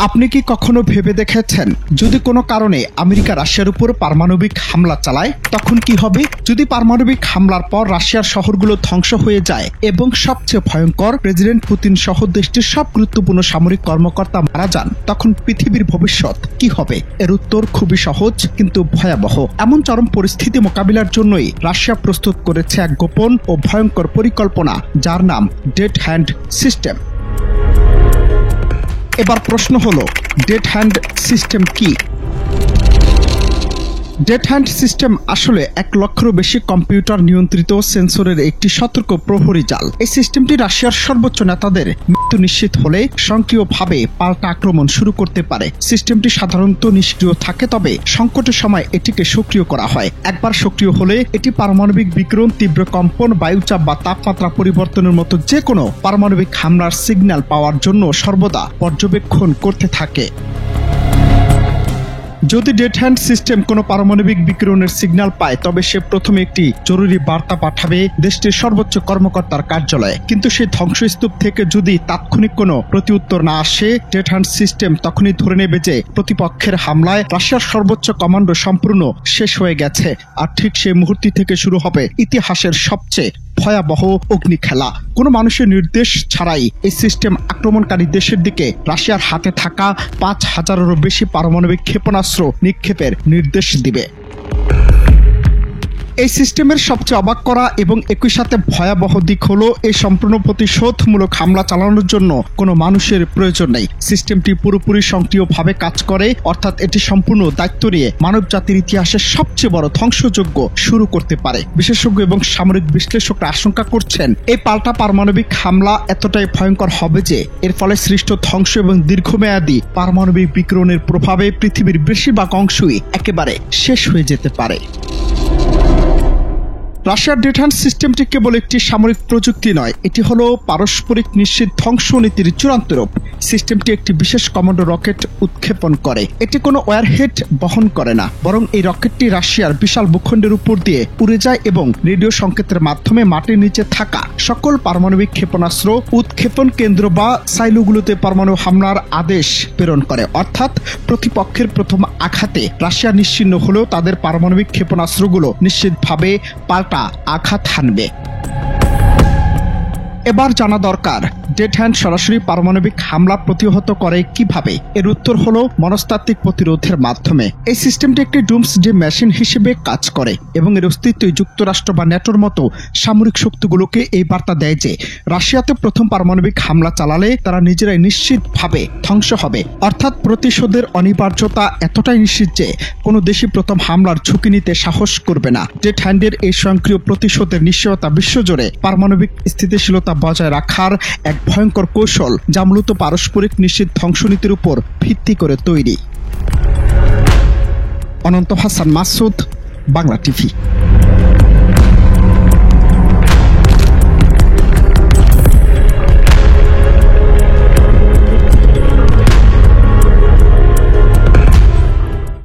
আপনি কি কখনো ভেবে দেখেছেন যদি কোনো কারণে আমেরিকা রাশিয়ার উপর পারমাণবিক হামলা চালায় তখন কি হবে? যদি পারমাণবিক হামলার পর রাশিয়ার শহরগুলো ধ্বংস হয়ে যায় এবং সবচেয়ে ভয়ঙ্কর প্রেসিডেন্ট পুতিন সহ দেশটির সব গুরুত্বপূর্ণ সামরিক কর্মকর্তা মারা যান, তখন পৃথিবীর ভবিষ্যৎ কি হবে? এর উত্তর খুবই সহজ কিন্তু ভয়াবহ। এমন চরম পরিস্থিতি মোকাবিলার জন্যই রাশিয়া প্রস্তুত করেছে এক গোপন ও ভয়ঙ্কর পরিকল্পনা, যার নাম ডেড হ্যান্ড সিস্টেম। এবার প্রশ্ন হলো, ডেড হ্যান্ড সিস্টেম কি? ডেড হ্যান্ড সিস্টেম আসলে 1 লক্ষেরও বেশি কম্পিউটার নিয়ন্ত্রিত সেন্সরের একটি সতর্ক প্রহরী জাল। এই সিস্টেমটি রাশিয়ার সর্বোচ্চ নেতাদের মৃত্যু নিশ্চিত হলে স্বয়ংক্রিয়ভাবে পাল্টা আক্রমণ শুরু করতে পারে। সিস্টেমটি সাধারণত নিষ্ক্রিয় থাকে, তবে সংকটের সময় এটিকে সক্রিয় করা হয়। একবার সক্রিয় হলে এটি পারমাণবিক বিকিরণ, তীব্র কম্পন, বায়ুচাপ বা তাপমাত্রা পরিবর্তনের মতো যে কোনো পারমাণবিক হামলার সিগন্যাল পাওয়ার জন্য সর্বদা পর্যবেক্ষণ করতে থাকে। যদি ডেড হ্যান্ড সিস্টেম কোনো পারমাণবিক বিকিরণের সিগন্যাল পায়, তবে সে প্রথমে একটি জরুরি বার্তা পাঠাবে দেশটির সর্বোচ্চ কর্মকর্তার কার্যালয়ে। কিন্তু সেই ধ্বংসস্তূপ থেকে যদি তাৎক্ষণিক কোনো প্রতিউত্তর না আসে, ডেড হ্যান্ড সিস্টেম তখনই ধরে নেবে যে প্রতিপক্ষের হামলায় রাশিয়ার সর্বোচ্চ কমান্ডো সম্পূর্ণ শেষ হয়ে গেছে। আর ঠিক সেই মুহূর্ত থেকে শুরু হবে ইতিহাসের সবচেয়ে ভয়াবহ অগ্নি খেলা। কোনো মানুষের নির্দেশ ছাড়াই এই সিস্টেম আক্রমণকারী দেশের দিকে রাশিয়ার হাতে থাকা 5000-এরও বেশি পারমাণবিক ক্ষেপণাস্ত্র নিক্ষেপের নির্দেশ দিবে। এই সিস্টেমের সবচেয়ে অবাক করা এবং একই সাথে ভয়াবহ দিক হলো, এই সম্পূর্ণ প্রতিশোধমূলক হামলা চালানোর জন্য কোনো মানুষের প্রয়োজন নেই। সিস্টেমটি পুরোপুরি সক্রিয়ভাবে কাজ করে, অর্থাৎ এটি সম্পূর্ণ দায়িত্ব নিয়ে মানব জাতির ইতিহাসের সবচেয়ে বড় ধ্বংসযজ্ঞ শুরু করতে পারে। বিশেষজ্ঞ এবং সামরিক বিশ্লেষকরা আশঙ্কা করছেন, এই পাল্টা পারমাণবিক হামলা এতটাই ভয়ঙ্কর হবে যে এর ফলে সৃষ্ট ধ্বংস এবং দীর্ঘমেয়াদী পারমাণবিক বিকিরণের প্রভাবে পৃথিবীর বেশিরভাগ অংশই একেবারে শেষ হয়ে যেতে পারে। রাশিয়ার ডেড হ্যান্ড সিস্টেমটি কেবল একটি সামরিক প্রযুক্তি নয়, এটি হলো পারস্পরিক নিশ্চিত ধ্বংস নীতির চূড়ান্ত রূপ। সিস্টেমটি একটি বিশেষ কমান্ডো রকেট উৎক্ষেপণ করে। এটি কোনো ওয়ারহেড বহন করে না, বরং এই রকেটটি রাশিয়ার বিশাল ভূখণ্ডের উপর দিয়ে উড়ে যায় এবং রেডিও সংকেতের মাধ্যমে মাটির নিচে থাকা সকল পারমাণবিক ক্ষেপণাস্ত্র উৎক্ষেপণ কেন্দ্র বা সাইলোগুলোতে পরমাণু হামলার আদেশ প্রেরণ করে। অর্থাৎ প্রতিপক্ষের প্রথম আঘাতে রাশিয়া নিশ্চিহ্ন হলেও তাদের পারমাণবিক ক্ষেপণাস্ত্রগুলো নিশ্চিতভাবে পাল্টা আঘাত হানবে। এবার জানা দরকার, ডেড হ্যান্ড সরাসরি পারমাণবিক হামলা প্রতিহত করে কিভাবে? এর উত্তর হলো মনস্তাত্ত্বিক প্রতিরোধের মাধ্যমে। এই সিস্টেমটি একটি ডুমসডে মেশিন হিসেবে কাজ করে এবং এর অস্তিত্বই যুক্তরাষ্ট্র বা ন্যাটোর মতো সামরিক শক্তিগুলোকে এই বার্তা দেয় যে রাশিয়াতে প্রথম পারমাণবিক হামলা চালালে তারা নিজেরাই নিশ্চিতভাবে ধ্বংস হবে। অর্থাৎ প্রতিশোধের অনিবার্যতা এতটাই নিশ্চিত যে কোনো দেশই প্রথম হামলার ঝুঁকি নিতে সাহস করবে না। ডেড হ্যান্ডের এই স্বয়ংক্রিয় প্রতিশোধের নিশ্চয়তা বিশ্বজুড়ে পারমাণবিক স্থিতিশীলতা বজায় রাখার এক ভয়ঙ্কর কৌশল, যা মূলত পারস্পরিক নিশ্চিত ধ্বংসনীতির উপর ভিত্তি করে তৈরি। অনন্ত হাসান মাসুদ, বাংলা টিভি।